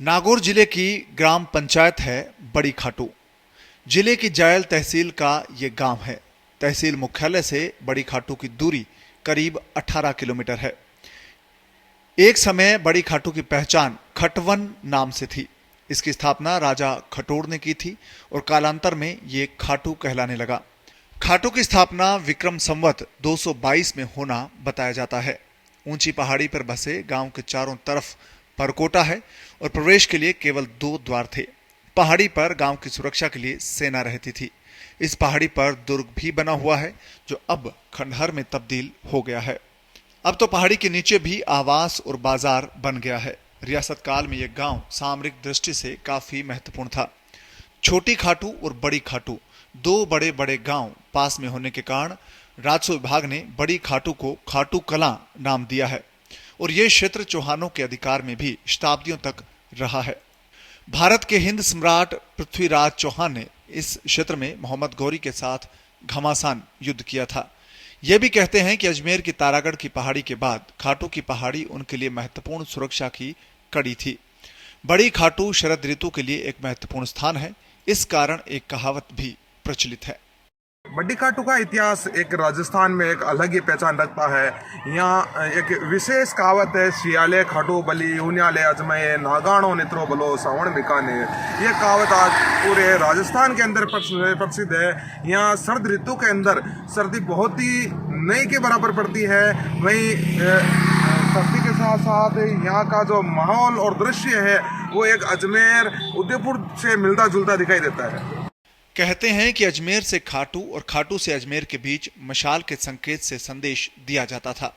नागौर जिले की ग्राम पंचायत है बड़ी खाटू। जिले की जायल तहसील का ये गांव है। तहसील मुख्यालय से बड़ी खाटू की दूरी करीब 18 किलोमीटर है। एक समय बड़ी खाटू की पहचान खटवन नाम से थी। इसकी स्थापना राजा खटोड़ ने की थी और कालांतर में ये खाटू कहलाने लगा। खाटू की स्थापना विक्रम संवत 222 में होना बताया जाता है। ऊंची पहाड़ी पर बसे गांव के चारों तरफ परकोटा है और प्रवेश के लिए केवल 2 द्वार थे। पहाड़ी पर गांव की सुरक्षा के लिए सेना रहती थी। इस पहाड़ी पर दुर्ग भी बना हुआ है जो अब खंडहर में तब्दील हो गया है। अब तो पहाड़ी के नीचे भी आवास और बाजार बन गया है। रियासत काल में यह गांव सामरिक दृष्टि से काफी महत्वपूर्ण था। छोटी खाटू और बड़ी खाटू 2 बड़े बड़े गांव पास में होने के कारण राजस्व विभाग ने बड़ी खाटू को खाटू कलां नाम दिया है और यह क्षेत्र चौहानों के अधिकार में भी शताब्दियों तक रहा है। भारत के हिंद सम्राट पृथ्वीराज चौहान ने इस क्षेत्र में मोहम्मद गौरी के साथ घमासान युद्ध किया था। यह भी कहते हैं कि अजमेर की तारागढ़ की पहाड़ी के बाद खाटू की पहाड़ी उनके लिए महत्वपूर्ण सुरक्षा की कड़ी थी। बड़ी खाटू शरद ऋतु के लिए एक महत्वपूर्ण स्थान है। इस कारण एक कहावत भी प्रचलित है। बड़ी खाटू का इतिहास एक राजस्थान में एक अलग ही पहचान रखता है। यहाँ एक विशेष कहावत है, शियाले खाटू बली उन्याले अजमय नागाणो नित्रो बलो सावण बिकाने। ये कहावत आज पूरे राजस्थान के अंदर प्रसिद्ध है। यहाँ सर्द ऋतु के अंदर सर्दी बहुत ही नई के बराबर पड़ती है। वहीं सर्दी के साथ साथ यहाँ का जो माहौल और दृश्य है वो एक अजमेर उदयपुर से मिलता जुलता दिखाई देता है। कहते हैं कि अजमेर से खाटू और खाटू से अजमेर के बीच मशाल के संकेत से संदेश दिया जाता था।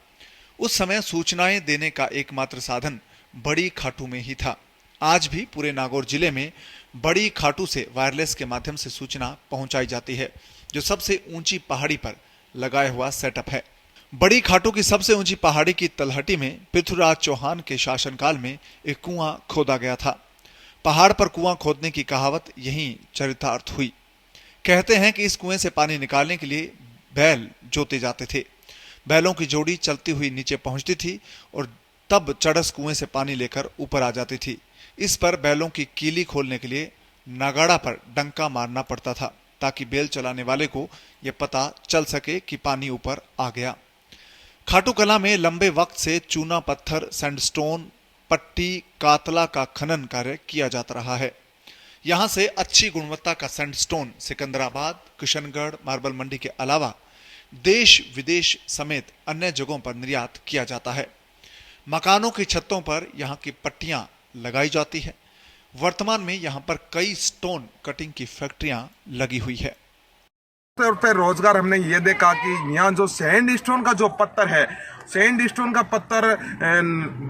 उस समय सूचनाएं देने का एकमात्र साधन बड़ी खाटू में ही था। आज भी पूरे नागौर जिले में बड़ी खाटू से वायरलेस के माध्यम से सूचना पहुंचाई जाती है, जो सबसे ऊंची पहाड़ी पर लगाया हुआ सेटअप है। बड़ी खाटू की सबसे ऊंची पहाड़ी की तलहटी में पृथ्वीराज चौहान के शासनकाल में एक कुआं खोदा गया था। पहाड़ पर कुआं खोदने की कहावत यहीं चरितार्थ हुई। कहते हैं कि इस कुएं से पानी निकालने के लिए बैल जोते जाते थे। बैलों की जोड़ी चलती हुई नीचे पहुंचती थी और तब चड़स कुएं से पानी लेकर ऊपर आ जाती थी। इस पर बैलों की कीली खोलने के लिए नगाड़ा पर डंका मारना पड़ता था ताकि बैल चलाने वाले को यह पता चल सके कि पानी ऊपर आ गया। खाटू कला में लंबे वक्त से चूना पत्थर, सैंडस्टोन, पट्टी, कातला का खनन कार्य किया जाता रहा है। यहां से अच्छी गुणवत्ता का सैंडस्टोन सिकंदराबाद, किशनगढ़, मार्बल मंडी के अलावा देश विदेश समेत अन्य जगहों पर निर्यात किया जाता है। मकानों की छतों पर यहां की पट्टियां लगाई जाती है। वर्तमान में यहां पर कई स्टोन कटिंग की फैक्ट्रियां लगी हुई है। तौर पर रोजगार हमने ये देखा कि यहाँ जो सैंड स्टोन का जो पत्थर है, सैंड स्टोन का पत्थर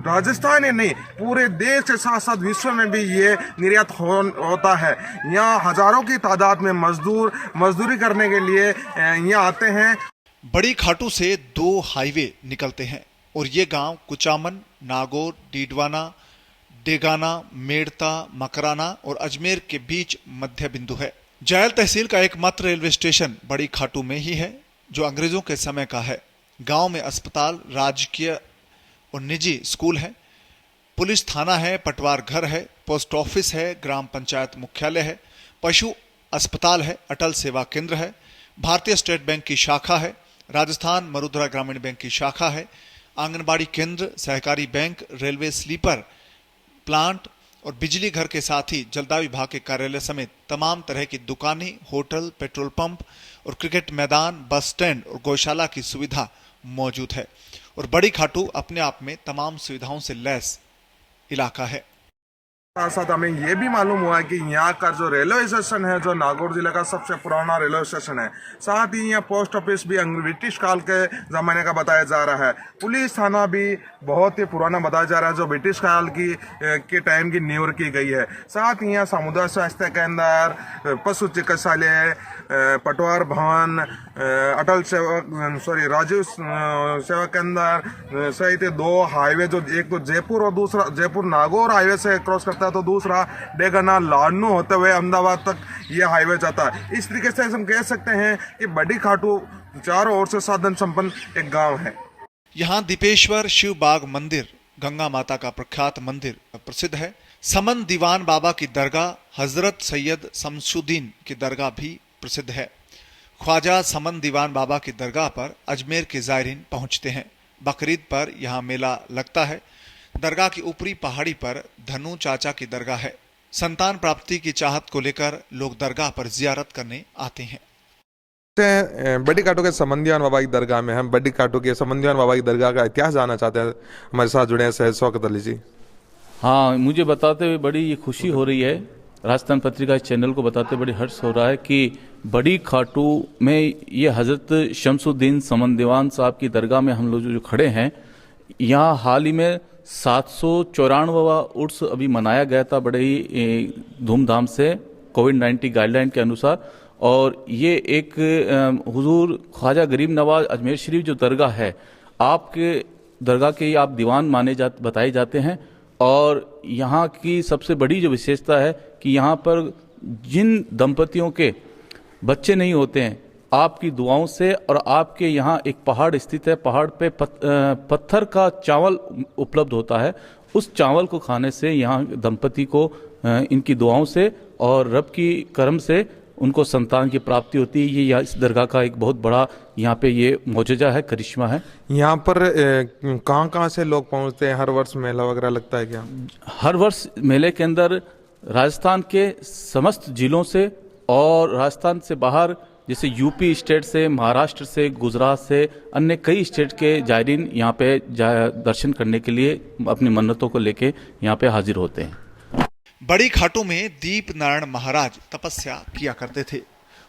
राजस्थान ही नहीं पूरे देश के साथ साथ विश्व में भी ये निर्यात होता है। यहाँ हजारों की तादाद में मजदूरी करने के लिए यहाँ आते हैं। बड़ी खाटू से 2 हाईवे निकलते हैं और ये गांव कुचामन, नागौर, डीडवाना, डेगाना, मेड़ता, मकराना और अजमेर के बीच मध्य बिंदु है। जायल तहसील का एकमात्र रेलवे स्टेशन बड़ी खाटू में ही है, जो अंग्रेजों के समय का है। गांव में अस्पताल, राजकीय और निजी स्कूल है, पुलिस थाना है, पटवार घर है, पोस्ट ऑफिस है, ग्राम पंचायत मुख्यालय है, पशु अस्पताल है, अटल सेवा केंद्र है, भारतीय स्टेट बैंक की शाखा है, राजस्थान मरुधरा ग्रामीण बैंक की शाखा है, आंगनबाड़ी केंद्र, सहकारी बैंक, रेलवे स्लीपर प्लांट और बिजली घर के साथ ही जलदाय विभाग के कार्यालय समेत तमाम तरह की दुकानें, होटल, पेट्रोल पंप और क्रिकेट मैदान, बस स्टैंड और गौशाला की सुविधा मौजूद है। और बड़ी खाटू अपने आप में तमाम सुविधाओं से लैस इलाका है। साथ साथ हमें ये भी मालूम हुआ है कि यहाँ का जो रेलवे स्टेशन है जो नागौर जिले का सबसे पुराना रेलवे स्टेशन है। साथ ही यहाँ पोस्ट ऑफिस भी ब्रिटिश काल के ज़माने का बताया जा रहा है। पुलिस थाना भी बहुत ही पुराना बताया जा रहा है जो ब्रिटिश काल के टाइम की नींव की गई है। साथ ही यहाँ सामुदायिक स्वास्थ्य केंद्र, पशु चिकित्सालय, पटवार भवन, राजीव सेवा केंद्र सहित 2 हाईवे, जो एक तो जयपुर और दूसरा जयपुर नागौर हाईवे से क्रॉस करता है तो दूसरा डेगाना लाडनू होते हुए अहमदाबाद तक ये हाईवे जाता है। इस तरीके से हम कह सकते हैं कि बड़ी खाटू चारों ओर से साधन संपन्न एक गांव है। यहाँ दीपेश्वर शिव बाग मंदिर, गंगा माता का प्रख्यात मंदिर प्रसिद्ध है। समन दीवान बाबा की दरगाह हजरत सैयद शमसुद्दीन की दरगाह भी प्रसिद्ध है। ख्वाजा समन दीवान बाबा की दरगाह पर अजमेर के जायरीन पहुंचते हैं। बकरीद पर यहां मेला लगता है। दरगाह की ऊपरी पहाड़ी पर धनु चाचा की दरगाह है। संतान प्राप्ति की चाहत को लेकर लोग दरगाह पर जियारत करने आते हैं। बड़ी काटो के समंदियान बाबा की दरगाह में हम बड़ी काटो के समंदियान बाबा की दरगाह का इतिहास जानना चाहते हैं। हमारे साथ जुड़े हैं सैयद शौकत अली जी। हाँ, मुझे बताते हुए बड़ी ये खुशी हो रही है, राजस्थान पत्रिका इस चैनल को बताते बड़ी हर्ष हो रहा है कि बड़ी खाटू में ये हजरत शमसुद्दीन समन दीवान साहब की दरगाह में हम लोग जो खड़े हैं, यहाँ हाल ही में 794वां उर्स अभी मनाया गया था बड़े ही धूमधाम से कोविड-19 गाइडलाइन के अनुसार। और ये एक हुजूर ख्वाजा गरीब नवाज अजमेर शरीफ जो दरगाह है, आपके दरगाह के आप दीवान बताए जाते हैं। और यहाँ की सबसे बड़ी जो विशेषता है कि यहाँ पर जिन दंपतियों के बच्चे नहीं होते हैं, आपकी दुआओं से और आपके यहाँ एक पहाड़ स्थित है, पहाड़ पे पत्थर का चावल उपलब्ध होता है। उस चावल को खाने से यहाँ दंपति को इनकी दुआओं से और रब की करम से उनको संतान की प्राप्ति होती है। ये इस दरगाह का एक बहुत बड़ा यहाँ पे ये मौजूदा है, करिश्मा है। यहाँ पर कहाँ से लोग पहुँचते हैं? हर वर्ष मेला वगैरह लगता है क्या? हर वर्ष मेले के अंदर राजस्थान के समस्त जिलों से और राजस्थान से बाहर जैसे यूपी स्टेट से, महाराष्ट्र से, गुजरात से, अन्य कई स्टेट के जायरीन यहाँ पे दर्शन करने के लिए अपनी मन्नतों को लेके यहाँ पे हाजिर होते हैं। बड़ी खाटू में दीप नारायण महाराज तपस्या किया करते थे।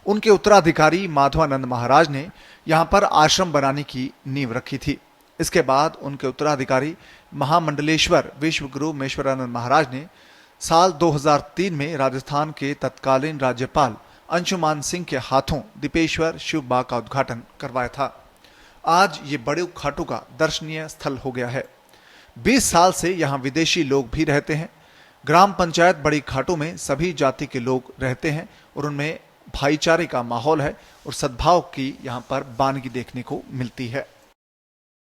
उनके उत्तराधिकारी माधवानंद महाराज ने यहाँ पर आश्रम बनाने की नींव रखी थी। इसके बाद उनके उत्तराधिकारी महामंडलेश्वर विश्वगुरु मेश्वरानंद महाराज ने साल 2003 में राजस्थान के तत्कालीन राज्यपाल अंशुमान सिंह के हाथों दीपेश्वर शिव बाग का उद्घाटन करवाया था। आज ये बड़े खाटू का दर्शनीय स्थल हो गया है। 20 साल से यहाँ विदेशी लोग भी रहते हैं। ग्राम पंचायत बड़ी खाटू में सभी जाति के लोग रहते हैं और उनमें भाईचारे का माहौल है और सद्भाव की यहाँ पर बानगी देखने को मिलती है।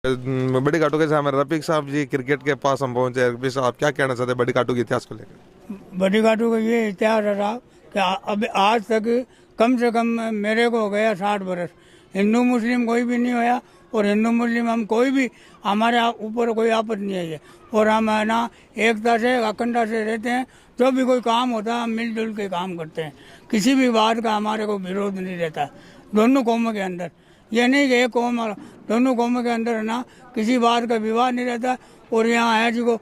बड़ी खाटू के सामने रफीक साहब जी क्रिकेट के पास हम पहुंचे। रफीक साहब क्या कहना चाहते हैं बड़ी खाटू के इतिहास को लेकर? बड़ी खाटू का ये इतिहास रहा कि अब आज तक कम से कम मेरे को हो गया 60 बरस। हिंदू मुस्लिम कोई भी नहीं होया और हिंदू मुस्लिम हम कोई भी हमारे ऊपर कोई आपत्ति नहीं है। और हम है ना एकता से अखंडता से रहते हैं। जो भी कोई काम होता है हम मिलजुल के काम करते हैं। किसी भी बात का हमारे को विरोध नहीं रहता दोनों कौमों के अंदर। ये नहीं कि एक कौम और दोनों कौमों के अंदर है ना किसी बात का विवाद नहीं रहता। और यहाँ है जिसको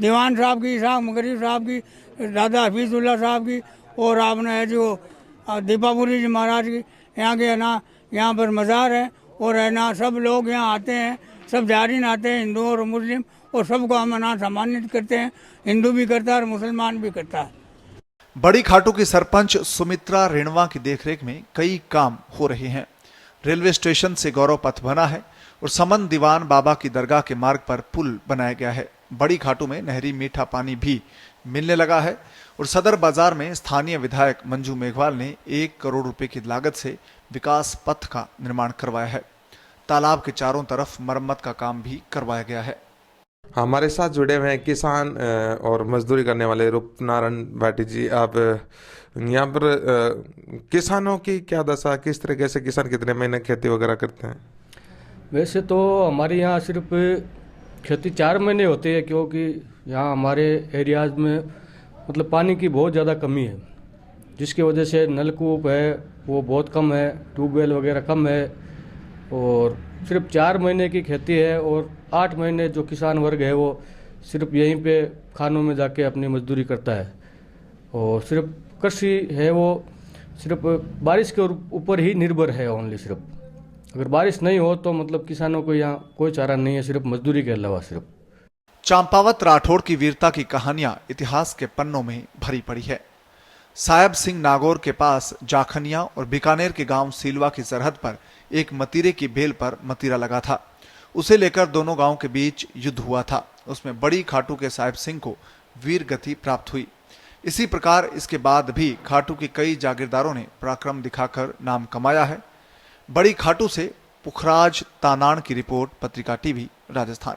दीवान साहब की, शाह मुगरीब साहब की, दादा हफीजुल्लाह साहब की और आपने है जो दीपापुरी जी महाराज की, यहाँ के है ना यहाँ पर मज़ार है। और है ना सब लोग यहाँ आते हैं, सब जायरीन आते हैं, हिंदू और मुस्लिम, और सबको हम ना सम्मानित करते हैं। हिंदू भी करता है और मुसलमान भी करता है। बड़ी खाटू की सरपंच सुमित्रा रेणवा की देखरेख में कई काम हो रहे हैं। रेलवे स्टेशन से गौरव पथ बना है और समन दीवान बाबा की दरगाह के मार्ग पर पुल बनाया गया है। बड़ी खाटू में नहरी मीठा पानी भी मिलने लगा है और सदर बाजार में स्थानीय विधायक मंजू मेघवाल ने 1 करोड़ रुपए की लागत से विकास पथ का निर्माण करवाया है। तालाब के चारों तरफ मरम्मत का काम भी करवाया गया है। हमारे साथ जुड़े हुए हैं किसान और मजदूरी करने वाले रूपनारायण भाटी जी। आप यहाँ पर किसानों की क्या दशा, किस तरीके से किसान कितने महीने खेती वगैरह करते हैं? वैसे तो हमारे यहाँ सिर्फ खेती 4 महीने होती है, क्योंकि यहाँ हमारे एरियाज में मतलब पानी की बहुत ज़्यादा कमी है, जिसकी वजह से नलकूप है वो बहुत कम है, ट्यूबवेल वगैरह कम है। और सिर्फ 4 महीने की खेती है और 8 महीने जो किसान वर्ग है वो सिर्फ यहीं पे खानों में जाके अपनी मजदूरी करता है। और सिर्फ कृषि है वो सिर्फ बारिश के ऊपर ही निर्भर है ओनली। सिर्फ अगर बारिश नहीं हो तो मतलब किसानों को यहाँ कोई चारा नहीं है, सिर्फ मजदूरी के अलावा। सिर्फ चंपावत राठौड़ की वीरता की कहानियां इतिहास के पन्नों में भरी पड़ी है। साहेब सिंह नागौर के पास जाखनिया और बीकानेर के गांव सीलवा की सरहद पर एक मतीरे की बेल पर मतीरा लगा था। उसे लेकर दोनों गांवों के बीच युद्ध हुआ था। उसमें बड़ी खाटू के साहेब सिंह को वीर गति प्राप्त हुई। इसी प्रकार इसके बाद भी खाटू के कई जागीरदारों ने पराक्रम दिखाकर नाम कमाया है। बड़ी खाटू से पुखराज तानाण की रिपोर्ट, पत्रिका टीवी, राजस्थान।